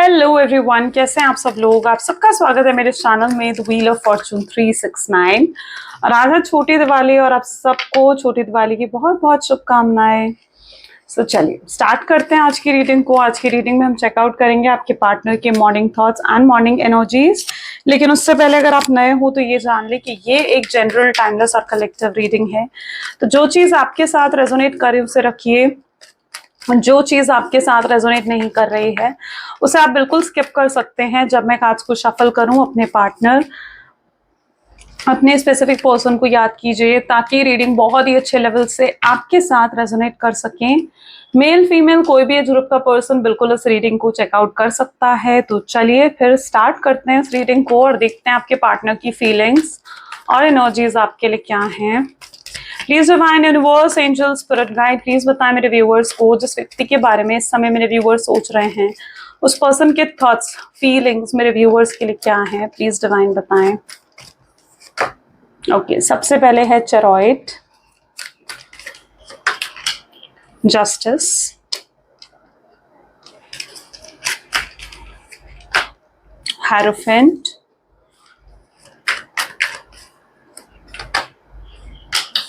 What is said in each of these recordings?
Hello everyone, कैसे हैं आप सब लोग। आप सबका स्वागत है मेरे चैनल में द व्हील ऑफ फॉर्चून 369। और आज है छोटी दिवाली और आप सबको छोटी दिवाली की बहुत बहुत शुभकामनाएं। तो चलिए स्टार्ट करते हैं आज की रीडिंग को। आज की रीडिंग में हम चेकआउट करेंगे आपके पार्टनर के morning thoughts and morning energies. लेकिन उससे पहले अगर आप नए हो तो ये जान ले कि ये एक जनरल टाइमलेस और कलेक्टिव रीडिंग है। तो जो चीज़ आपके साथ रेजोनेट करे उसे रखिए, जो चीज आपके साथ रेजोनेट नहीं कर रही है उसे आप बिल्कुल स्किप कर सकते हैं। जब मैं कार्ड्स को शफल करूं, अपने पार्टनर, अपने स्पेसिफिक पर्सन को याद कीजिए ताकि रीडिंग बहुत ही अच्छे लेवल से आपके साथ रेजोनेट कर सकें। मेल फीमेल कोई भी एज ग्रुप का पर्सन बिल्कुल इस रीडिंग को चेकआउट कर सकता है। तो चलिए फिर स्टार्ट करते हैं इस रीडिंग को और देखते हैं आपके पार्टनर की फीलिंग्स और एनर्जीज आपके लिए क्या हैं। Please divine universe, angel, spirit guide, please बताएं मेरे व्यूअर्स को जिस व्यक्ति के बारे में इस समय मेरे व्यूअर्स सोच रहे हैं, उस पर्सन के थॉट्स, फीलिंग्स मेरे व्यूअर्स के लिए क्या हैं। प्लीज डिवाइन बताएं। ओके, सबसे पहले है chariot, justice, hierophant,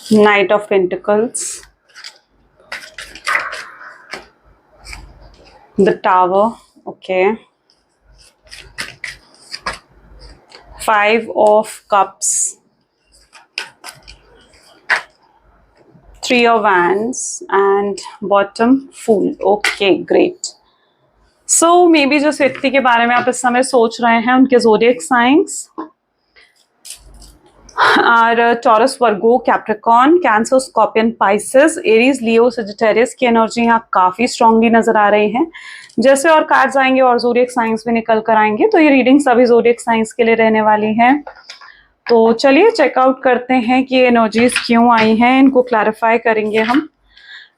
Knight of Pentacles, the Tower, okay, Five of Cups, Three of Wands and bottom Fool. Okay, great. So maybe जिस व्यक्ति के बारे में आप इस समय सोच रहे हैं उनके ज़ोडिएक साइंस और Taurus, Virgo, Capricorn, Cancer, Scorpion, Pisces, Aries, Leo, Sagittarius की एनर्जी यहाँ काफी स्ट्रांगली नजर आ रही है। जैसे और कार्ड्स आएंगे और ज़ोडिएक साइंस भी निकल कर आएंगे तो ये रीडिंग सभी ज़ोडिएक साइंस के लिए रहने वाली है। तो चलिए चेकआउट करते हैं कि ये एनर्जीज क्यों आई हैं, इनको क्लैरिफाई करेंगे हम।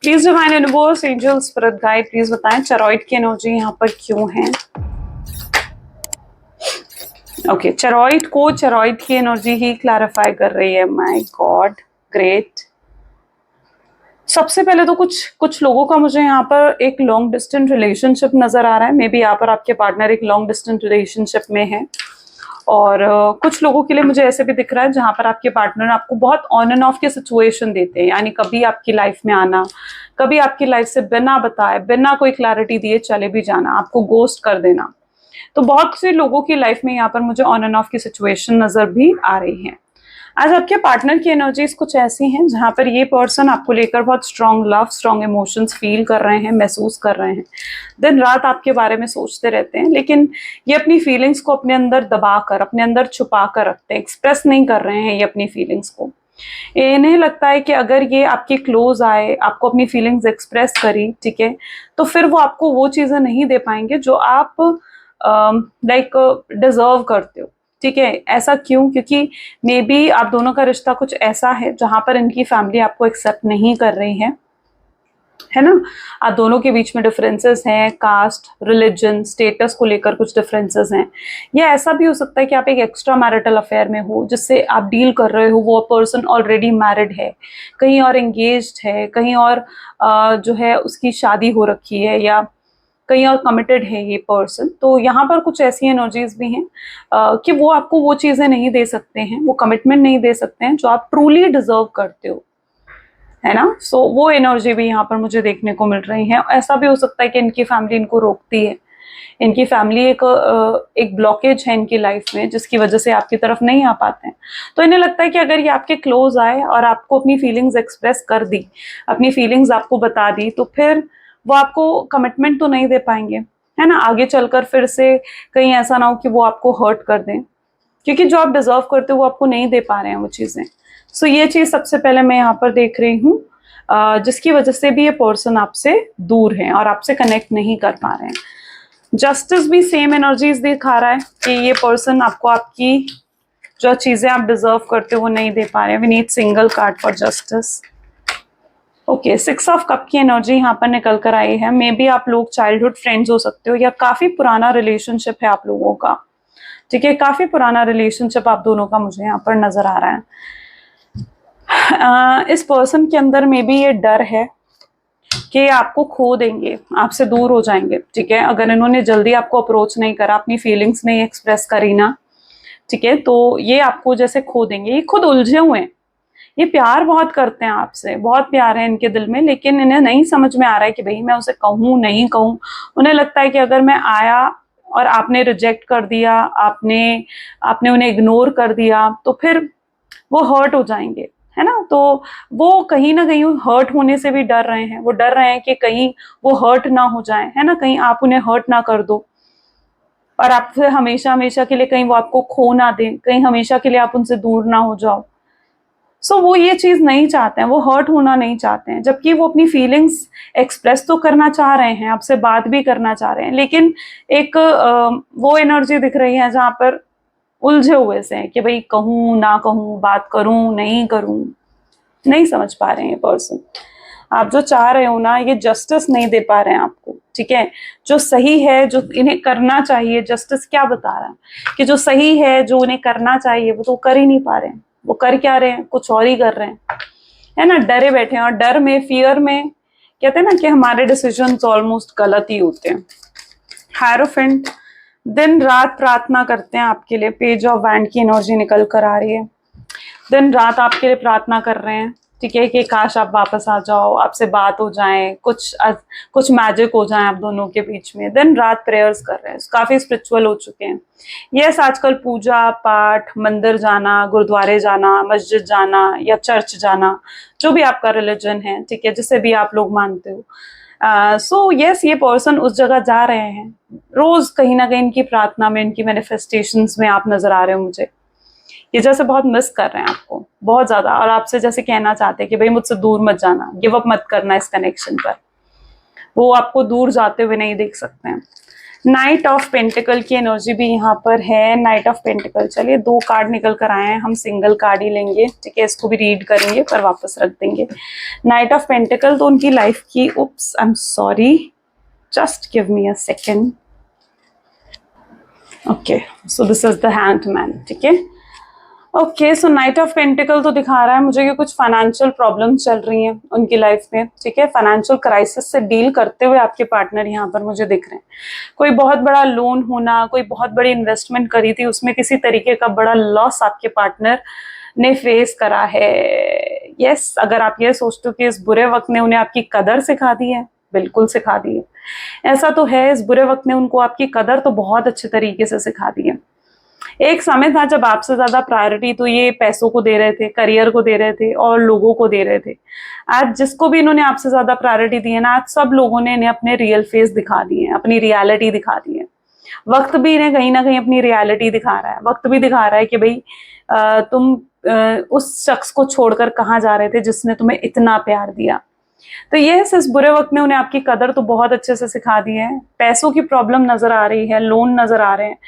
Please divine universe, angel, spirit guide, please बताएं चेरॉइड की एनर्जी यहाँ पर क्यों है। ओके, चेरॉइड को चेरॉइड की एनर्जी ही क्लैरिफाई कर रही है। My God, great. सबसे पहले तो कुछ लोगों का मुझे यहाँ पर एक लॉन्ग डिस्टेंस रिलेशनशिप नजर आ रहा है। मे बी यहाँ पर आपके पार्टनर एक लॉन्ग डिस्टेंस रिलेशनशिप में है और कुछ लोगों के लिए मुझे ऐसे भी दिख रहा है जहां पर आपके पार्टनर आपको बहुत ऑन एंड ऑफ के सिचुएशन देते हैं, यानी कभी आपकी लाइफ में आना, कभी आपकी लाइफ से बिना बताए, बिना कोई क्लैरिटी दिए चले भी जाना, आपको गोस्ट कर देना। तो बहुत से लोगों की लाइफ में यहाँ पर मुझे ऑन एंड ऑफ की सिचुएशन नजर भी आ रही है। आज आपके पार्टनर की एनर्जीज कुछ ऐसी हैं जहां पर ये पर्सन आपको लेकर बहुत strong love, strong emotions feel कर रहे हैं, महसूस कर रहे हैं, दिन रात आपके बारे में सोचते रहते हैं, लेकिन ये अपनी फीलिंग्स को अपने अंदर दबा कर, अपने अंदर छुपा कर रखते हैं, एक्सप्रेस नहीं कर रहे हैं ये अपनी फीलिंग्स को। इन्हें लगता है कि अगर ये आपके क्लोज आए, आपको अपनी फीलिंग्स एक्सप्रेस करी, ठीक है, तो फिर वो आपको वो चीजें नहीं दे पाएंगे जो आप डिजर्व करते हो। ठीक है, ऐसा क्यों? क्योंकि मे बी आप दोनों का रिश्ता कुछ ऐसा है जहां पर इनकी फैमिली आपको एक्सेप्ट नहीं कर रही है ना। आप दोनों के बीच में डिफरेंसेस हैं, कास्ट, रिलीजन, स्टेटस को लेकर कुछ डिफरेंसेस हैं। या ऐसा भी हो सकता है कि आप एक एक्स्ट्रा मैरिटल अफेयर में हो जिससे आप डील कर रहे हो, वो पर्सन ऑलरेडी मैरिड है, कहीं और एंगेज्ड है, कहीं और जो है उसकी शादी हो रखी है, या कहीं और कमिटेड है ये पर्सन। तो यहाँ पर कुछ ऐसी एनर्जीज भी हैं कि वो आपको वो चीजें नहीं दे सकते हैं, वो कमिटमेंट नहीं दे सकते हैं जो आप ट्रूली डिजर्व करते हो, है ना। सो वो एनर्जी भी यहाँ पर मुझे देखने को मिल रही है। ऐसा भी हो सकता है कि इनकी फैमिली इनको रोकती है, इनकी फैमिली एक ब्लॉकेज है इनकी लाइफ में जिसकी वजह से आपकी तरफ नहीं आ पाते हैं। तो इन्हें लगता है कि अगर ये आपके क्लोज आए और आपको अपनी फीलिंग्स एक्सप्रेस कर दी, अपनी फीलिंग्स आपको बता दी, तो फिर वो आपको कमिटमेंट तो नहीं दे पाएंगे, है ना। आगे चलकर फिर से कहीं ऐसा ना हो कि वो आपको हर्ट कर दें, क्योंकि जो आप डिजर्व करते हो वो आपको नहीं दे पा रहे हैं वो चीजें। सो ये चीज सबसे पहले मैं यहाँ पर देख रही हूँ, जिसकी वजह से भी ये पर्सन आपसे दूर है और आपसे कनेक्ट नहीं कर पा रहे हैं। जस्टिस भी सेम एनर्जीज दिखा रहा है कि ये पर्सन आपको आपकी जो चीजें आप डिजर्व करते हो वो नहीं दे पा रहे हैं। We need single card for justice. Okay, 6 of cup की एनर्जी यहाँ पर निकल कर आई है। मे बी आप लोग चाइल्डहुड फ्रेंड्स हो सकते हो या काफी पुराना रिलेशनशिप है आप लोगों का, ठीक है, काफी पुराना रिलेशनशिप आप दोनों का मुझे यहाँ पर नजर आ रहा है। इस पर्सन के अंदर मे बी ये डर है कि आपको खो देंगे, आपसे दूर हो जाएंगे, ठीक है। अगर इन्होंने जल्दी आपको अप्रोच नहीं करा, अपनी फीलिंग्स नहीं एक्सप्रेस करी ना, ठीक है, तो ये आपको जैसे खो देंगे। ये खुद उलझे हुए हैं, ये प्यार बहुत करते हैं आपसे, बहुत प्यार है इनके दिल में, लेकिन इन्हें नहीं समझ में आ रहा है कि भाई मैं उसे कहूँ नहीं कहूँ। उन्हें लगता है कि अगर मैं आया और आपने रिजेक्ट कर दिया, आपने आपने उन्हें इग्नोर कर दिया, तो फिर वो हर्ट हो जाएंगे, है ना। तो वो कहीं ना कहीं हर्ट होने से भी डर रहे हैं। वो डर रहे हैं कि कहीं वो हर्ट ना हो जाए, है ना, कहीं आप उन्हें हर्ट ना कर दो और आपसे हमेशा हमेशा के लिए कहीं वो आपको खो ना दें, कहीं हमेशा के लिए आप उनसे दूर ना हो जाओ। सो वो ये चीज नहीं चाहते हैं, वो हर्ट होना नहीं चाहते हैं, जबकि वो अपनी फीलिंग्स एक्सप्रेस तो करना चाह रहे हैं, आपसे बात भी करना चाह रहे हैं, लेकिन एक वो एनर्जी दिख रही है जहां पर उलझे हुए से हैं कि भाई कहूँ ना कहूँ, बात करूँ नहीं करूँ, नहीं समझ पा रहे हैं ये पर्सन। आप जो चाह रहे हो ना, ये जस्टिस नहीं दे पा रहे हैं आपको, ठीक है। जो सही है, जो इन्हें करना चाहिए, जस्टिस क्या बता रहा है कि जो सही है, जो उन्हें करना चाहिए, वो तो कर ही नहीं पा रहे हैं। वो कर क्या रहे हैं, कुछ और ही कर रहे हैं, है ना, डरे बैठे हैं। और डर में, फियर में, कहते हैं ना कि हमारे डिसीजंस ऑलमोस्ट गलत ही होते हैं। हायरोफेंट दिन रात प्रार्थना करते हैं आपके लिए। पेज ऑफ वैंड की एनर्जी निकल कर आ रही है। दिन रात आपके लिए प्रार्थना कर रहे हैं, ठीक है, कि काश आप वापस आ जाओ, आपसे बात हो जाए, कुछ मैजिक हो जाए आप दोनों के बीच में। दिन रात प्रेयर्स कर रहे हैं, काफी स्पिरिचुअल हो चुके हैं। यस, आजकल पूजा पाठ, मंदिर जाना, गुरुद्वारे जाना, मस्जिद जाना या चर्च जाना, जो भी आपका रिलीजन है, ठीक है, जिसे भी आप लोग मानते हो, सो यस, ये पर्सन उस जगह जा रहे हैं। रोज कहीं ना कहीं इनकी प्रार्थना में, इनकी मैनिफेस्टेशंस में आप नजर आ रहे हो मुझे। ये जैसे बहुत मिस कर रहे हैं आपको, बहुत ज्यादा, और आपसे जैसे कहना चाहते हैं कि भाई मुझसे दूर मत जाना, गिव अप मत करना इस कनेक्शन पर। वो आपको दूर जाते हुए नहीं देख सकते हैं। नाइट ऑफ पेंटिकल की एनर्जी भी यहाँ पर है। नाइट ऑफ पेंटिकल, चलिए 2 कार्ड निकल कर आए हैं, हम सिंगल कार्ड ही लेंगे, ठीक है, इसको भी रीड करेंगे पर वापस रख देंगे। नाइट ऑफ पेंटिकल तो उनकी लाइफ की, oops I am sorry, just give me a second. Okay, so this is the hangman, ठीक है। Okay, so knight of pentacle तो दिखा रहा है मुझे कि कुछ फाइनेंशियल प्रॉब्लम्स चल रही हैं उनकी लाइफ में, ठीक है। फाइनेंशियल क्राइसिस से डील करते हुए आपके पार्टनर यहाँ पर मुझे दिख रहे हैं। कोई बहुत बड़ा लोन होना, कोई बहुत बड़ी इन्वेस्टमेंट करी थी, उसमें किसी तरीके का बड़ा लॉस आपके पार्टनर ने फेस करा है। यस, अगर आप ये सोचते हो कि इस बुरे वक्त ने उन्हें आपकी कदर सिखा दी है, बिल्कुल सिखा दी है। ऐसा तो है, इस बुरे वक्त ने उनको आपकी कदर तो बहुत अच्छे तरीके से सिखा दी है। एक समय था जब आपसे ज्यादा प्रायोरिटी तो ये पैसों को दे रहे थे, करियर को दे रहे थे और लोगों को दे रहे थे। आज जिसको भी इन्होंने आपसे ज्यादा प्रायोरिटी दी है ना, आज सब लोगों ने इन्हें अपने रियल फेस दिखा दिए हैं, अपनी रियलिटी दिखा दी है। वक्त भी इन्हें कहीं ना कहीं अपनी रियलिटी दिखा रहा है। वक्त भी दिखा रहा है कि भाई तुम उस शख्स को छोड़कर कहाँ जा रहे थे जिसने तुम्हें इतना प्यार दिया। तो ये इस बुरे वक्त में उन्हें आपकी कदर तो बहुत अच्छे से सिखा दी है। पैसों की प्रॉब्लम नजर आ रही है, लोन नजर आ रहे हैं,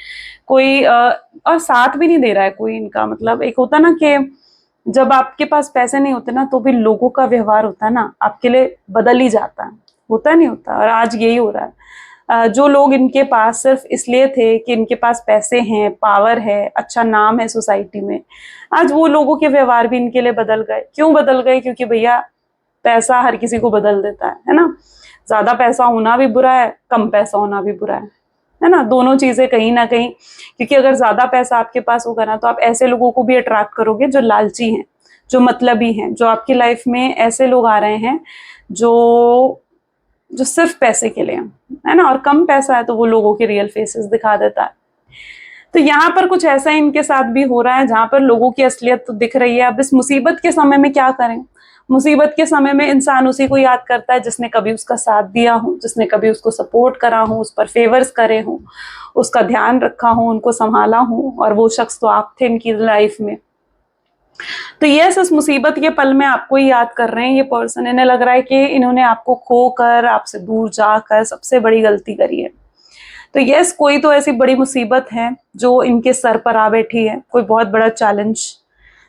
कोई और साथ भी नहीं दे रहा है कोई इनका। मतलब एक होता ना कि जब आपके पास पैसे नहीं होते ना, तो भी लोगों का व्यवहार होता है ना आपके लिए बदल ही जाता है, होता नहीं होता। और आज यही हो रहा है। जो लोग इनके पास सिर्फ इसलिए थे कि इनके पास पैसे हैं, पावर है, अच्छा नाम है सोसाइटी में, आज वो लोगों के व्यवहार भी इनके लिए बदल गए। क्यों बदल गए? क्योंकि भैया पैसा हर किसी को बदल देता है ना। ज्यादा पैसा होना भी बुरा है, कम पैसा होना भी बुरा है ना, दोनों चीजें कहीं ना कहीं। क्योंकि अगर ज्यादा पैसा आपके पास होगा ना, तो आप ऐसे लोगों को भी अट्रैक्ट करोगे जो लालची हैं, जो मतलबी हैं, जो आपकी लाइफ में ऐसे लोग आ रहे हैं जो जो सिर्फ पैसे के लिए है ना। और कम पैसा है तो वो लोगों के रियल फेसेस दिखा देता है। तो यहाँ पर कुछ ऐसा इनके साथ भी हो रहा है जहां पर लोगों की असलियत तो दिख रही है। अब इस मुसीबत के समय में क्या करें? मुसीबत के समय में इंसान उसी को याद करता है जिसने कभी उसका साथ दिया हो, जिसने कभी उसको सपोर्ट करा हो, उस पर फेवर्स करे हो, उसका ध्यान रखा हो, उनको संभाला हो, और वो शख्स तो आप थे इनकी लाइफ में। तो यस, इस मुसीबत के पल में आपको ही याद कर रहे हैं ये पर्सन। इन्हें लग रहा है कि इन्होंने आपको खोकर, आपसे दूर जाकर सबसे बड़ी गलती करी है। तो यस, कोई तो ऐसी बड़ी मुसीबत है जो इनके सर पर आ बैठी है, कोई बहुत बड़ा चैलेंज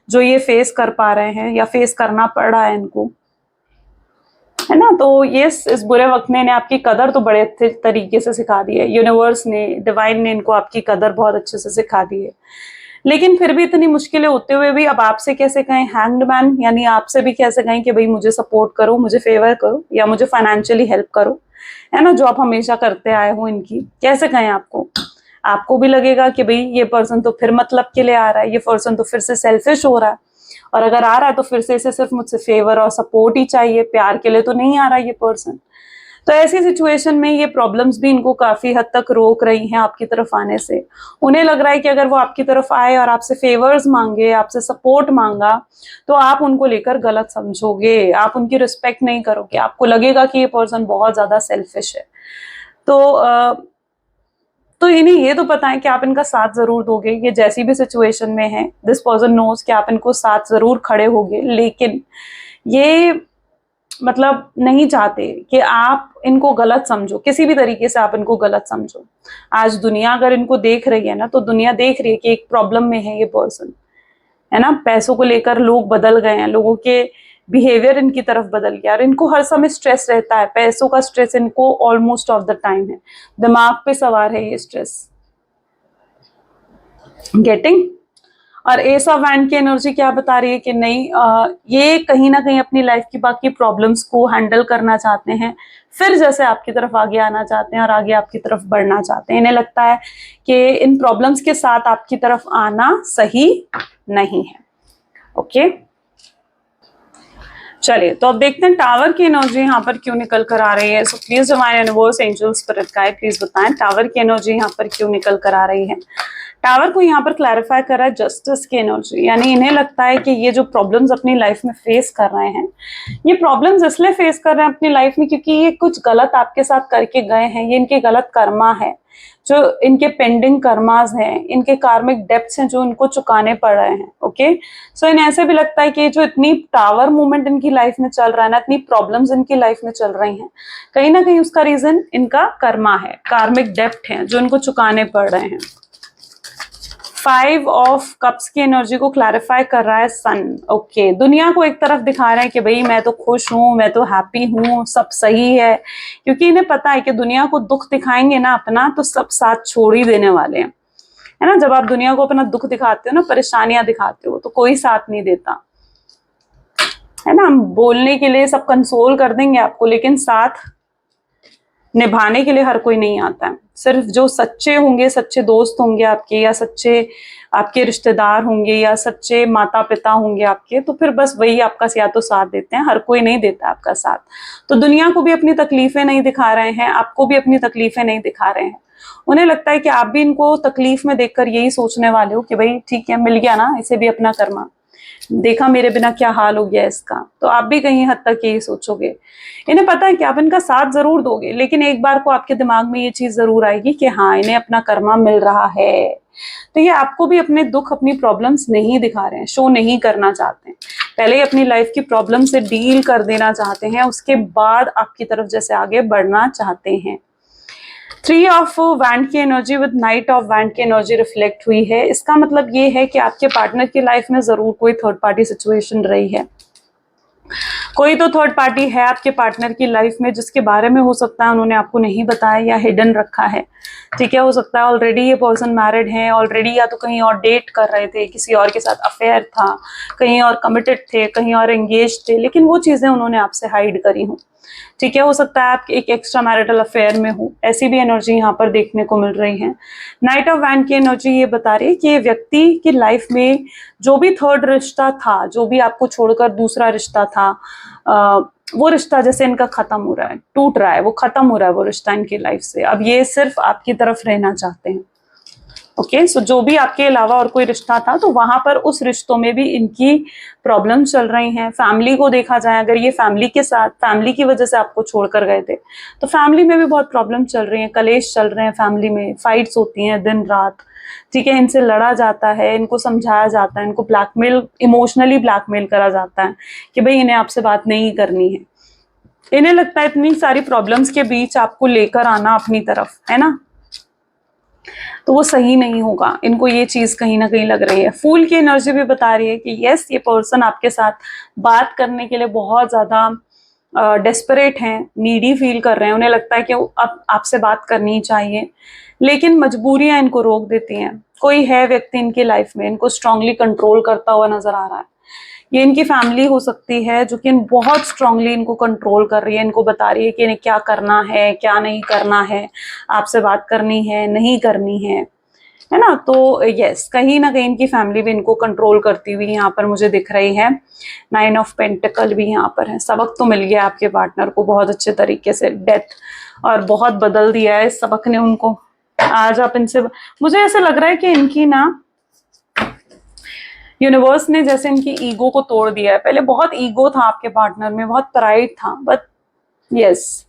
जो ये फेस कर पा रहे हैं या फेस करना पड़ रहा है इनको, है ना। तो यस, इस बुरे वक्त ने इन्हें आपकी कदर तो बड़े अच्छे तरीके से सिखा दी है। यूनिवर्स ने, डिवाइन ने इनको आपकी कदर बहुत अच्छे से सिखा दी है। लेकिन फिर भी इतनी मुश्किलें होते हुए भी अब आपसे कैसे कहें हैंग्ड मैन, यानी आपसे भी कैसे कहें कि भाई मुझे सपोर्ट करो, मुझे फेवर करो या मुझे फाइनेंशियली हेल्प करो, है ना, जो आप हमेशा करते आए हो इनकी, कैसे कहें आपको? आपको भी लगेगा कि भाई ये पर्सन तो फिर मतलब के लिए आ रहा है, ये पर्सन तो फिर से सेल्फिश हो रहा है, और अगर आ रहा है तो फिर से इसे सिर्फ मुझसे फेवर और सपोर्ट ही चाहिए, प्यार के लिए तो नहीं आ रहा ये पर्सन। तो ऐसी सिचुएशन में ये प्रॉब्लम्स भी इनको काफी हद तक रोक रही हैं आपकी तरफ आने से। उन्हें लग रहा है कि अगर वो आपकी तरफ आए और आपसे फेवर्स मांगे, आपसे सपोर्ट मांगा, तो आप उनको लेकर गलत समझोगे, आप उनकी रिस्पेक्ट नहीं करोगे, आपको लगेगा कि ये पर्सन बहुत ज्यादा सेल्फिश है। तो तो इन्हें ये तो पता है कि आप इनका साथ जरूर दोगे, ये जैसी भी सिचुएशन में है, दिस पर्सन नोज कि आप इनको साथ जरूर खड़े होगे, लेकिन ये मतलब नहीं चाहते कि आप इनको गलत समझो, किसी भी तरीके से आप इनको गलत समझो। आज दुनिया अगर इनको देख रही है ना, तो दुनिया देख रही है कि एक प्रॉब्लम में है ये पर्सन, है ना, पैसों को लेकर लोग बदल गए हैं, लोगों के बिहेवियर इनकी तरफ बदल गया, और इनको हर समय स्ट्रेस रहता है, पैसों का स्ट्रेस इनको ऑलमोस्ट ऑफ द टाइम है, दिमाग पे सवार है ये स्ट्रेस। गेटिंग? और एस ऑफ वैंड की एनर्जी क्या बता रही है कि नहीं, ये कहीं ना कहीं अपनी लाइफ की बाकी प्रॉब्लम्स को हैंडल करना चाहते हैं, फिर जैसे आपकी तरफ आगे आना चाहते हैं और आगे आपकी तरफ बढ़ना चाहते हैं। इन्हें लगता है कि इन प्रॉब्लम्स के साथ आपकी तरफ आना सही नहीं है। ओके, चलिए तो अब देखते हैं टावर की एनर्जी यहाँ पर क्यों निकल कर आ रही है। So please divine universe, angel, spirit guide, please बताएं टावर की एनर्जी यहाँ पर क्यों निकल कर आ रही है। टावर को यहाँ पर क्लैरिफाई कर रहा है जस्टिस की एनर्जी, यानी इन्हें लगता है कि ये जो प्रॉब्लम्स अपनी लाइफ में फेस कर रहे हैं, ये प्रॉब्लम्स इसलिए फेस कर रहे हैं अपनी लाइफ में क्योंकि ये कुछ गलत आपके साथ करके गए हैं, ये इनके गलत कर्मा है, जो इनके पेंडिंग कर्मास हैं, इनके कार्मिक डेब्ट्स हैं जो इनको चुकाने पड़ रहे हैं। ओके, सो इन्हें ऐसे भी लगता है कि जो इतनी टावर मूवमेंट इनकी लाइफ में चल रहा है ना, इतनी प्रॉब्लम्स इनकी लाइफ में चल रही हैं, कहीं ना कहीं उसका रीजन इनका कर्मा है, कार्मिक डेब्ट है जो इनको चुकाने पड़ रहे हैं। 5 ऑफ कप्स की एनर्जी को क्लैरिफाई कर रहा है सन। ओके, दुनिया को एक तरफ दिखा रहे हैं कि भाई मैं तो खुश हूं, मैं तो हैप्पी हूं, सब सही है, क्योंकि इन्हें पता है कि दुनिया को दुख दिखाएंगे ना अपना, तो सब साथ छोड़ ही देने वाले हैं, है ना। जब आप दुनिया को अपना दुख दिखाते हो ना, परेशानियां दिखाते हो, तो कोई साथ नहीं देता, है ना। हम बोलने के लिए सब कंसोल कर देंगे आपको, लेकिन साथ निभाने के लिए हर कोई नहीं आता है। सिर्फ जो सच्चे होंगे, सच्चे दोस्त होंगे आपके, या सच्चे आपके रिश्तेदार होंगे, या सच्चे माता पिता होंगे आपके, तो फिर बस वही आपका या तो साथ देते हैं, हर कोई नहीं देता आपका साथ। तो दुनिया को भी अपनी तकलीफें नहीं दिखा रहे हैं, आपको भी अपनी तकलीफें नहीं दिखा रहे हैं। उन्हें लगता है कि आप भी इनको तकलीफ में देखकर यही सोचने वाले हो कि भाई ठीक है, मिल गया ना इसे भी अपना कर्मा, देखा मेरे बिना क्या हाल हो गया इसका, तो आप भी कहीं हद तक यही सोचोगे। इन्हें पता है कि आप इनका साथ जरूर दोगे, लेकिन एक बार को आपके दिमाग में ये चीज जरूर आएगी कि हाँ, इन्हें अपना कर्मा मिल रहा है। तो ये आपको भी अपने दुख, अपनी प्रॉब्लम्स नहीं दिखा रहे हैं, शो नहीं करना चाहते हैं, पहले ही अपनी लाइफ की प्रॉब्लम से डील कर देना चाहते हैं, उसके बाद आपकी तरफ जैसे आगे बढ़ना चाहते हैं। 3 ऑफ वैंड की energy with night of wand की एनर्जी रिफ्लेक्ट हुई है। इसका मतलब ये है कि आपके पार्टनर की लाइफ में जरूर कोई थर्ड पार्टी सिचुएशन रही है, कोई तो थर्ड पार्टी है आपके पार्टनर की लाइफ में, जिसके बारे में हो सकता है उन्होंने आपको नहीं बताया या हिडन रखा है। ठीक है, हो सकता है ऑलरेडी ये पर्सन मैरिड है ऑलरेडी, या तो कहीं और डेट कर रहे थे, किसी और के साथ अफेयर था, कहीं और कमिटेड थे, कहीं और एंगेज थे, लेकिन वो चीजें उन्होंने आपसे हाइड करी हूँ। ठीक है, हो सकता है आप एक एक्स्ट्रा मैरिटल अफेयर में हो, ऐसी भी एनर्जी यहाँ पर देखने को मिल रही है। नाइट ऑफ वैंड की एनर्जी ये बता रही है कि व्यक्ति की लाइफ में जो भी थर्ड रिश्ता था, जो भी आपको छोड़कर दूसरा रिश्ता था, वो रिश्ता जैसे इनका खत्म हो रहा है, टूट रहा है, वो खत्म हो रहा है वो रिश्ता इनकी लाइफ से। अब ये सिर्फ आपकी तरफ रहना चाहते हैं। ओके, सो जो भी आपके अलावा और कोई रिश्ता था, तो वहां पर उस रिश्तों में भी इनकी प्रॉब्लम चल रही हैं। फैमिली को देखा जाए, अगर ये फैमिली के साथ, फैमिली की वजह से आपको छोड़कर गए थे, तो फैमिली में भी बहुत प्रॉब्लम चल रही है, कलेश चल रहे हैं, फैमिली में फाइट्स होती हैं दिन रात। ठीक है, इनसे लड़ा जाता है, इनको समझाया जाता है, इनको ब्लैकमेल, इमोशनली ब्लैकमेल करा जाता है कि भाई इन्हें आपसे बात नहीं करनी है। इन्हें लगता है इतनी सारी प्रॉब्लम्स के बीच आपको लेकर आना अपनी तरफ, है ना, तो वो सही नहीं होगा। इनको ये चीज कहीं ना कहीं लग रही है। फूल की एनर्जी भी बता रही है कि यस, ये पर्सन आपके साथ बात करने के लिए बहुत ज्यादा डेस्परेट हैं, नीडी फील कर रहे हैं, उन्हें लगता है कि अब आपसे बात करनी चाहिए, लेकिन मजबूरियां इनको रोक देती हैं। कोई है व्यक्ति इनकी लाइफ में, इनको स्ट्रांगली कंट्रोल करता हुआ नजर आ रहा है। ये इनकी फैमिली हो सकती है जो कि बहुत स्ट्रांगली इनको कंट्रोल कर रही है, इनको बता रही है कि इन्हें क्या करना है, क्या नहीं करना है, आपसे बात करनी है, नहीं करनी है ना। तो यस, कहीं ना कहीं इनकी फैमिली भी इनको कंट्रोल करती हुई यहाँ पर मुझे दिख रही है। 9 ऑफ पेंटिकल भी यहाँ पर है। सबक तो मिल गया आपके पार्टनर को बहुत अच्छे तरीके से, डेथ, और बहुत बदल दिया है इस सबक ने उनको। आज आप इनसे, मुझे ऐसा लग रहा है कि इनकी ना यूनिवर्स ने जैसे इनकी ईगो को तोड़ दिया है। पहले बहुत ईगो था आपके पार्टनर में, बहुत प्राइड था, बट यस,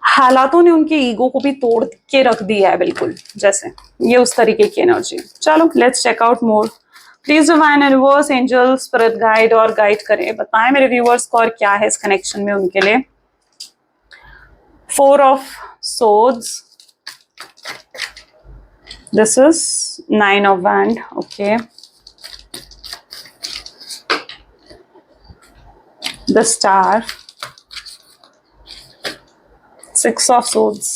हालातों ने उनकी ईगो को भी तोड़ के रख दिया है बिल्कुल, जैसे ये उस तरीके की एनर्जी। चलो let's check out more. Please divine universe, angel, spirit guide और गाइड करें, बताएं मेरे व्यूअर्स को और क्या है इस कनेक्शन में उनके लिए। 4 of swords, this is 9 of wand, okay, the star, 6 of swords,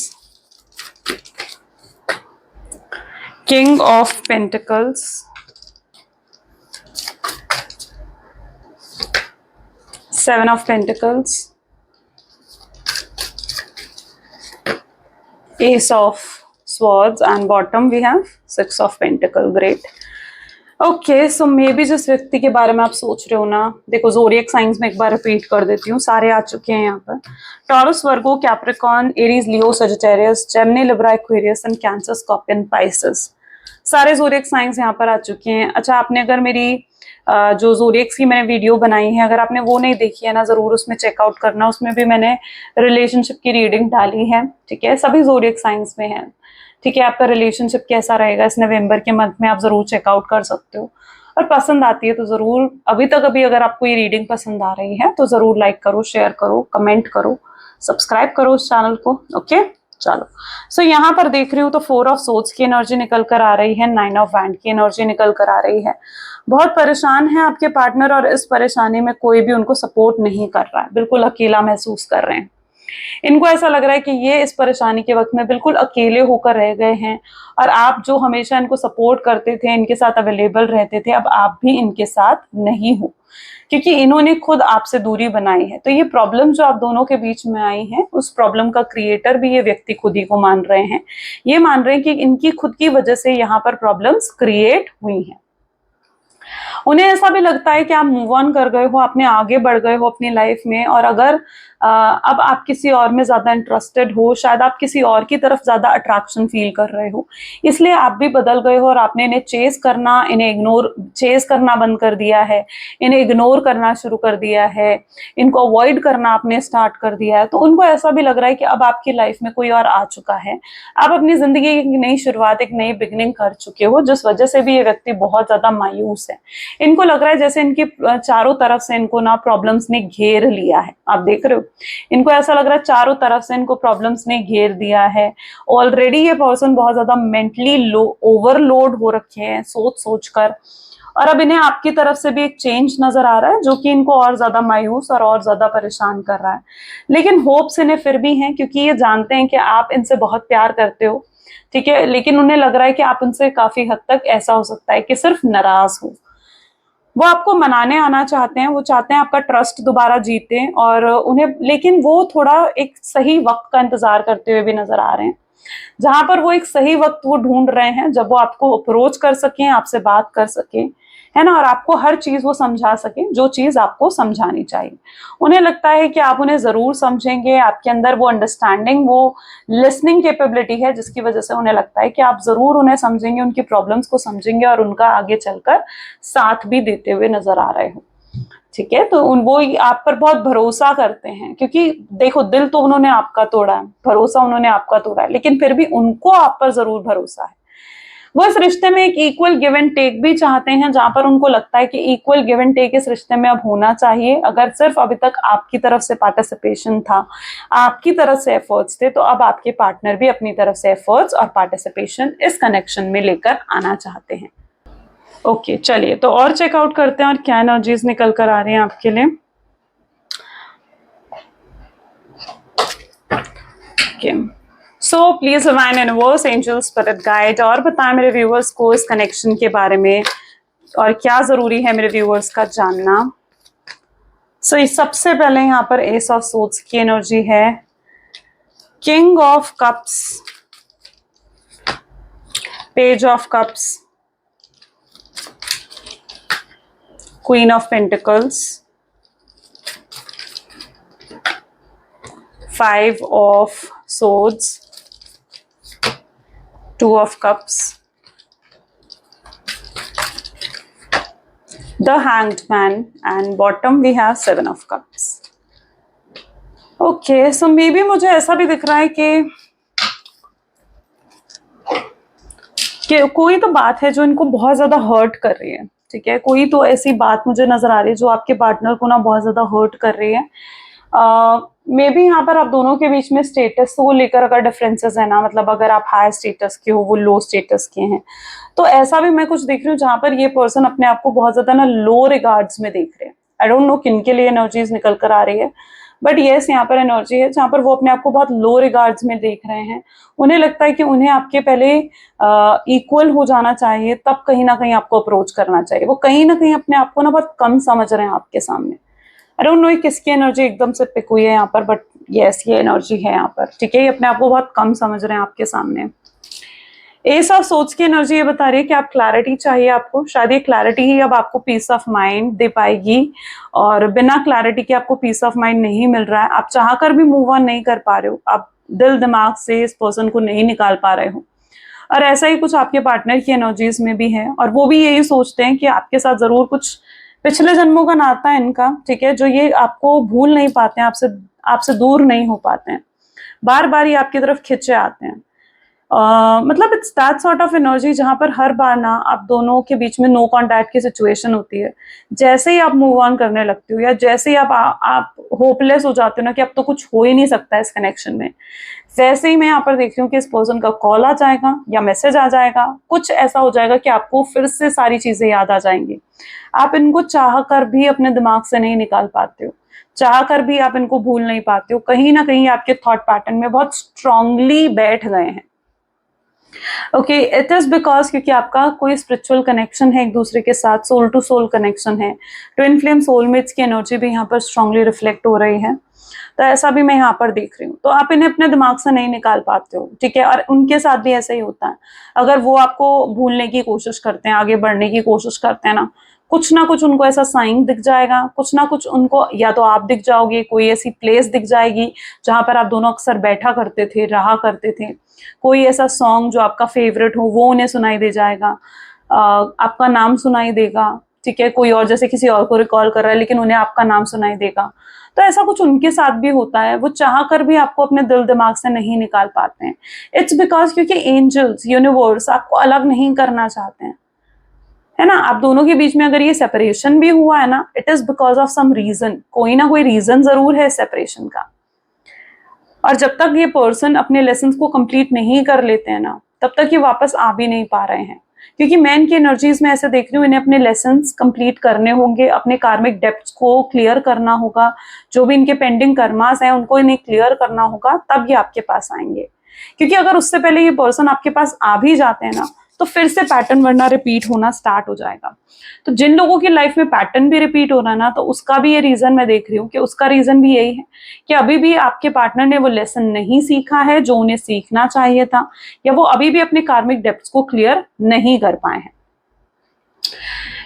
king of pentacles, 7 of pentacles, ace of swords, and bottom we have 6 of pentacle. great. Okay, so may be जिस व्यक्ति के बारे में आप सोच रहे हो ना, देखो ज़ोडिएक साइंस में एक बार रिपीट कर देती हूँ, सारे आ चुके हैं यहाँ पर। Taurus, Virgo, Capricorn, Aries, Leo, Sagittarius, Gemini, Libra, Aquarius and cancer, Scorpion, Pisces, सारे ज़ोडिएक साइंस यहाँ पर आ चुके हैं। अच्छा, आपने अगर मेरी जो ज़ोडिएक्स की मैंने वीडियो बनाई है, अगर आपने वो नहीं देखी है ना, ज़रूर उसमें चेकआउट करना, उसमें भी मैंने रिलेशनशिप की रीडिंग डाली है, ठीक है, सभी ज़ोडिएक साइंस में है, ठीक है। आपका रिलेशनशिप कैसा रहेगा इस नवंबर के मंथ में, आप जरूर चेकआउट कर सकते हो। और पसंद आती है तो जरूर, अभी अगर आपको ये रीडिंग पसंद आ रही है तो जरूर लाइक करो, शेयर करो, कमेंट करो, सब्सक्राइब करो उस चैनल को, ओके। चलो, सो यहाँ पर देख रही हूँ तो 4 ऑफ सोर्ड्स की एनर्जी निकल कर आ रही है, 9 ऑफ वैंड की एनर्जी निकल कर आ रही है। बहुत परेशान है आपके पार्टनर, और इस परेशानी में कोई भी उनको सपोर्ट नहीं कर रहा है, बिल्कुल अकेला महसूस कर रहे हैं। इनको ऐसा लग रहा है कि ये इस परेशानी के वक्त में बिल्कुल अकेले होकर रह गए हैं, और आप जो हमेशा इनको सपोर्ट करते थे, इनके साथ अवेलेबल रहते थे, अब आप भी इनके साथ नहीं हो, क्योंकि इन्होंने खुद आपसे दूरी बनाई है। तो ये प्रॉब्लम जो आप दोनों के बीच में आई है, उस प्रॉब्लम का क्रिएटर भी ये व्यक्ति खुद ही को मान रहे हैं। ये मान रहे हैं कि इनकी खुद की वजह से यहाँ पर प्रॉब्लम्स क्रिएट हुई हैं। उन्हें ऐसा भी लगता है कि आप मूव ऑन कर गए हो, आपने आगे बढ़ गए हो अपनी लाइफ में, और अगर अब आप किसी और में ज्यादा इंटरेस्टेड हो, शायद आप किसी और की तरफ ज्यादा अट्रैक्शन फील कर रहे हो, इसलिए आप भी बदल गए हो और आपने इन्हें चेस करना बंद कर दिया है, इन्हें इग्नोर करना शुरू कर दिया है, इनको अवॉइड करना आपने स्टार्ट कर दिया है। तो उनको ऐसा भी लग रहा है कि अब आपकी लाइफ में कोई और आ चुका है, आप अपनी जिंदगी की नई शुरुआत, एक नई बिगनिंग कर चुके हो, जिस वजह से भी ये व्यक्ति बहुत ज्यादा मायूस है। इनको लग रहा है जैसे इनकी चारों तरफ से इनको ना प्रॉब्लम्स ने घेर लिया है, आप देख रहे हो, इनको ऐसा लग रहा है चारों तरफ से इनको प्रॉब्लम्स ने घेर दिया है। ऑलरेडी ये पर्सन बहुत ज्यादा मेंटली ओवरलोड हो रखे हैं सोच कर, और अब इन्हें आपकी तरफ से भी एक चेंज नजर आ रहा है जो कि इनको और ज्यादा मायूस और ज्यादा परेशान कर रहा है। लेकिन होप्स इन्हें फिर भी हैं, क्योंकि ये जानते हैं कि आप इनसे बहुत प्यार करते हो, ठीक है, लेकिन उन्हें लग रहा है कि आप उनसे काफी हद तक ऐसा हो सकता है कि सिर्फ नाराज हो। वो आपको मनाने आना चाहते हैं, वो चाहते हैं आपका ट्रस्ट दोबारा जीते, और उन्हें, लेकिन वो थोड़ा एक सही वक्त का इंतजार करते हुए भी नजर आ रहे हैं, जहां पर वो एक सही वक्त वो ढूंढ रहे हैं जब वो आपको अप्रोच कर सकें, आपसे बात कर सकें, है ना, और आपको हर चीज वो समझा सकें जो चीज आपको समझानी चाहिए। उन्हें लगता है कि आप उन्हें जरूर समझेंगे, आपके अंदर वो अंडरस्टैंडिंग, वो लिसनिंग कैपेबिलिटी है, जिसकी वजह से उन्हें लगता है कि आप जरूर उन्हें समझेंगे, उनकी प्रॉब्लम्स को समझेंगे और उनका आगे चलकर साथ भी देते हुए नजर आ रहे हो, ठीक है। तो वो आप पर बहुत भरोसा करते हैं, क्योंकि देखो, दिल तो उन्होंने आपका तोड़ा है, भरोसा उन्होंने आपका तोड़ा है, लेकिन फिर भी उनको आप पर जरूर भरोसा है। वो इस रिश्ते में एक इक्वल गिव एंड टेक भी चाहते हैं, जहां पर उनको लगता है कि इक्वल गिव एंड टेक इस रिश्ते में अब होना चाहिए। अगर सिर्फ अभी तक आपकी तरफ से पार्टिसिपेशन था, आपकी तरफ से एफर्ट्स थे, तो अब आपके पार्टनर भी अपनी तरफ से एफर्ट्स और पार्टिसिपेशन इस कनेक्शन में लेकर आना चाहते हैं। ओके, चलिए तो और चेकआउट करते हैं और क्या एनर्जीज निकल कर आ रही हैं आपके लिए। Okay, so please divine universe, angel, spirit guide, और बताएं मेरे व्यूअर्स को इस कनेक्शन के बारे में और क्या जरूरी है मेरे व्यूअर्स का जानना। सो सबसे पहले यहाँ पर एस ऑफ सोर्ड्स की एनर्जी है, king of cups, page of cups, queen of pentacles, 5 of swords, 2 of cups, the hanged man, and bottom we have 7 of cups. Okay, so maybe मुझे ऐसा भी दिख रहा है कि कोई तो बात है जो इनको बहुत ज्यादा हर्ट कर रही है, ठीक है। कोई तो ऐसी बात मुझे नजर आ रही है जो आपके पार्टनर को ना बहुत ज्यादा हर्ट कर रही है। मे बी यहाँ पर आप दोनों के बीच में स्टेटस को लेकर अगर डिफरेंसेस है ना, मतलब अगर आप हाई स्टेटस के हो, वो लो स्टेटस के हैं, तो ऐसा भी मैं कुछ देख रही हूँ जहां पर ये पर्सन अपने आप को बहुत ज्यादा ना लो रिगार्ड्स में देख रहे हैं। आई डोंट नो किन के लिए एनर्जीज निकल कर आ रही है, बट येस यहाँ पर एनर्जी है जहां पर वो अपने आप को बहुत लो रिगार्ड्स में देख रहे हैं। उन्हें लगता है कि उन्हें आपके पहले इक्वल हो जाना चाहिए, तब कहीं ना कहीं आपको अप्रोच करना चाहिए। वो कहीं ना कहीं अपने आप को ना बहुत कम समझ रहे हैं आपके सामने। आई डोंट नो ये किसकी एनर्जी एकदम से पिक हुई है यहाँ पर, बट यस ये एनर्जी है यहाँ पर, ठीक है। ये अपने आप को बहुत कम समझ रहे हैं आपके सामने। एस ऑफ सोच की एनर्जी ये बता रही है कि आप क्लैरिटी चाहिए आपको, शायद ये क्लैरिटी ही अब आपको पीस ऑफ माइंड दे पाएगी, और बिना क्लैरिटी के आपको पीस ऑफ माइंड नहीं मिल रहा है। आप चाहकर भी मूव ऑन नहीं कर पा रहे हो, आप दिल दिमाग से इस पर्सन को नहीं निकाल पा रहे हो। और ऐसा ही कुछ आपके पार्टनर की एनर्जीज में भी है, और वो भी यही सोचते हैं कि आपके साथ जरूर कुछ पिछले जन्मों का नाता है इनका, ठीक है, जो ये आपको भूल नहीं पाते हैं, आपसे दूर नहीं हो पाते हैं, बार बार ये आपकी तरफ खिंचे आते हैं। मतलब it's that sort of energy जहां पर हर बार ना आप दोनों के बीच में नो कॉन्टैक्ट की सिचुएशन होती है। जैसे ही आप मूव ऑन करने लगते हो, या जैसे ही आप होपलेस हो जाते हो ना कि अब तो कुछ हो ही नहीं सकता इस कनेक्शन में, वैसे ही मैं यहाँ पर देख रही हूँ कि इस पर्सन का कॉल आ जाएगा या मैसेज आ जाएगा, कुछ ऐसा हो जाएगा कि आपको फिर से सारी चीजें याद आ जाएंगी। आप इनको चाह कर भी अपने दिमाग से नहीं निकाल पाते हो, चाह कर भी आप इनको भूल नहीं पाते हो, कहीं ना कहीं आपके थॉट पैटर्न में बहुत स्ट्रांगली बैठ गए हैं। ओके, इट इज बिकॉज क्योंकि आपका कोई स्पिरिचुअल कनेक्शन है एक दूसरे के साथ, सोल टू सोल कनेक्शन है। ट्विन फ्लेम सोलमेट्स की एनर्जी भी यहाँ पर स्ट्रांगली रिफ्लेक्ट हो रही है, तो ऐसा भी मैं यहाँ पर देख रही हूँ। तो आप इन्हें अपने दिमाग से नहीं निकाल पाते हो, ठीक है। और उनके साथ भी ऐसा ही होता है, अगर वो आपको भूलने की कोशिश करते हैं, आगे बढ़ने की कोशिश करते हैं ना कुछ उनको ऐसा साइन दिख जाएगा, कुछ ना कुछ उनको, या तो आप दिख जाओगे, कोई ऐसी प्लेस दिख जाएगी जहां पर आप दोनों अक्सर बैठा करते थे, रहा करते थे, कोई ऐसा सॉन्ग जो आपका फेवरेट हो वो उन्हें सुनाई दे जाएगा, आपका नाम सुनाई देगा, ठीक है। कोई और जैसे किसी और को रिकॉल कर रहा है लेकिन उन्हें आपका नाम सुनाई देगा। तो ऐसा कुछ उनके साथ भी होता है, वो चाह कर भी आपको अपने दिल दिमाग से नहीं निकाल पाते हैं। इट्स बिकॉज क्योंकि एंजल्स, यूनिवर्स आपको अलग नहीं करना चाहते हैं, है ना। आप दोनों के बीच में अगर ये सेपरेशन भी हुआ है ना, it is because of some reason, कोई ना कोई रीजन जरूर है सेपरेशन का। और जब तक ये पर्सन अपने लेसन्स को कंप्लीट नहीं कर लेते हैं ना, तब तक ये वापस आ भी नहीं पा रहे हैं। क्योंकि मैं इनकी एनर्जीज में ऐसे देख रही हूँ, इन्हें अपने लेसन्स कंप्लीट करने होंगे, अपने कार्मिक डेप्थ्स को क्लियर करना होगा, जो भी इनके पेंडिंग कर्मास हैं उनको इन्हें क्लियर करना होगा, तब ये आपके पास आएंगे। क्योंकि अगर उससे पहले ये पर्सन आपके पास आ भी जाते हैं ना, तो फिर से पैटर्न वरना रिपीट होना स्टार्ट हो जाएगा। तो जिन लोगों की लाइफ में पैटर्न भी रिपीट हो रहा है ना, तो उसका भी ये रीजन मैं देख रही हूँ कि उसका रीजन भी यही है कि अभी भी आपके पार्टनर ने वो लेसन नहीं सीखा है जो उन्हें सीखना चाहिए था, या वो अभी भी अपने कार्मिक डेप्थ्स को क्लियर नहीं कर पाए हैं।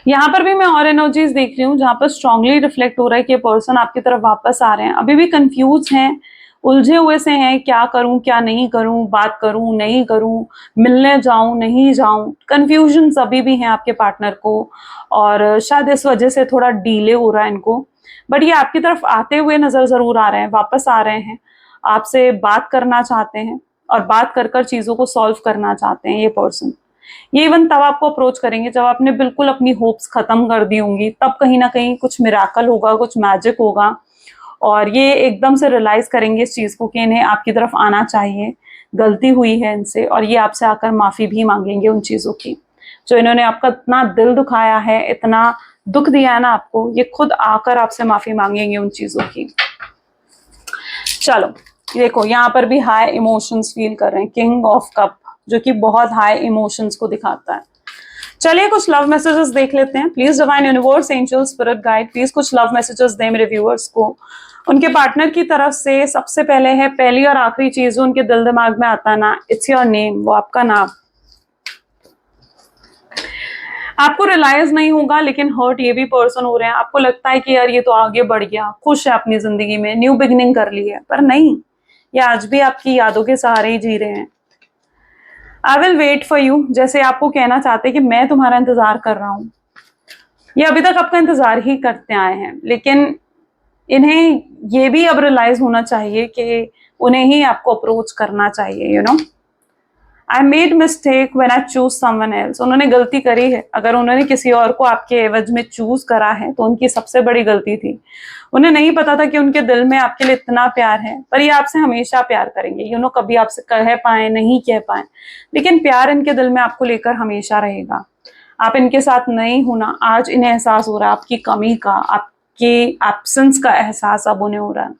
यहाँ पर भी मैं और एनर्जीज देख रही हूँ जहां पर स्ट्रांगली रिफ्लेक्ट हो रहा है कि पर्सन आपकी तरफ वापस आ रहे हैं, अभी भी कंफ्यूज हैं, उलझे हुए से हैं, क्या करूं क्या नहीं करूं, बात करूं नहीं करूं, मिलने जाऊं नहीं जाऊं, कंफ्यूजन अभी भी हैं आपके पार्टनर को, और शायद इस वजह से थोड़ा डीले हो रहा है इनको। बट ये आपकी तरफ आते हुए नजर जरूर आ रहे हैं, वापस आ रहे हैं, आपसे बात करना चाहते हैं, और बात कर कर चीजों को सॉल्व करना चाहते हैं ये पर्सन। ये इवन तब आपको अप्रोच करेंगे जब आपने बिल्कुल अपनी होप्स खत्म कर दी होंगी, तब कहीं ना कहीं कुछ मिराकल होगा, कुछ मैजिक होगा, और ये एकदम से रियलाइज करेंगे इस चीज को कि इन्हें आपकी तरफ आना चाहिए, गलती हुई है इनसे, और ये आपसे आकर माफी भी मांगेंगे उन चीजों की जो इन्होंने आपका इतना दिल दुखाया है, इतना दुख दिया है ना आपको, ये खुद आकर आपसे माफी मांगेंगे उन चीजों की। चलो देखो यहाँ पर भी हाई इमोशंस फील कर रहे हैं, किंग ऑफ कप, जो कि बहुत हाई इमोशंस को दिखाता है। चलिए कुछ लव मैसेजेस देख लेते हैं। Please divine universe, angel, spirit guide, please कुछ लव मैसेजेस दें मेरे व्यूअर्स को उनके पार्टनर की तरफ से। सबसे पहले है, पहली और आखिरी चीज जो उनके दिल दिमाग में आता है ना, इट्स योर नेम, वो आपका नाम। आपको रियलाइज नहीं होगा लेकिन हर्ट ये भी पर्सन हो रहे हैं। आपको लगता है कि यार ये तो आगे बढ़ गया, खुश है अपनी जिंदगी में, न्यू बिगिनिंग कर ली है, पर नहीं, ये आज भी आपकी यादों के सहारे ही जी रहे हैं। I will wait for you, जैसे आपको कहना चाहते हैं कि मैं तुम्हारा इंतजार कर रहा हूं। ये अभी तक आपका इंतजार ही करते आए हैं, लेकिन इन्हें ये भी अब रियलाइज होना चाहिए कि उन्हें ही आपको अप्रोच करना चाहिए। You know, I made mistake when I choose someone else. उन्होंने गलती करी है, अगर उन्होंने किसी और को आपके एवज में चूज करा है तो उनकी सबसे बड़ी गलती थी। उन्हें नहीं पता था कि उनके दिल में आपके लिए इतना प्यार है, पर ये आपसे हमेशा प्यार करेंगे। यू नो, कभी आपसे कह पाए नहीं कह पाए, लेकिन प्यार इनके दिल में आपको लेकर हमेशा रहेगा। आप इनके साथ नहीं होना, आज इन्हें एहसास हो रहा है आपकी कमी का, आपकी एब्सेंस का एहसास अब उन्हें हो रहा है।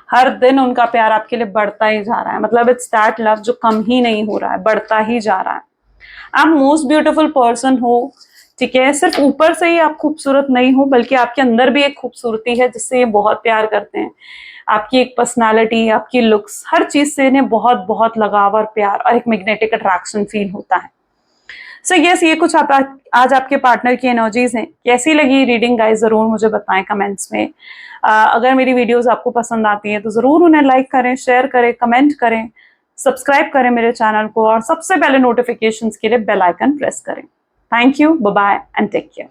हर दिन उनका प्यार आपके लिए बढ़ता ही जा रहा है, मतलब इट्स दैट लव जो कम ही नहीं हो रहा है, बढ़ता ही जा रहा है। आप मोस्ट ब्यूटीफुल पर्सन हो, ठीक है, सिर्फ ऊपर से ही आप खूबसूरत नहीं हो, बल्कि आपके अंदर भी एक खूबसूरती है जिससे ये बहुत प्यार करते हैं। आपकी एक पर्सनालिटी, आपकी लुक्स, हर चीज से इन्हें बहुत बहुत लगाव और प्यार और एक मैग्नेटिक अट्रैक्शन फील होता है। सो यस, ये कुछ आज आपके पार्टनर की एनर्जीज हैं। कैसी लगी रीडिंग गाइस, जरूर मुझे बताएं कमेंट्स में। अगर मेरी वीडियोस आपको पसंद आती हैं तो जरूर उन्हें लाइक करें, शेयर करें, कमेंट करें, सब्सक्राइब करें मेरे चैनल को, और सबसे पहले नोटिफिकेशंस के लिए बेल आइकन प्रेस करें। Thank you, bye bye and take care.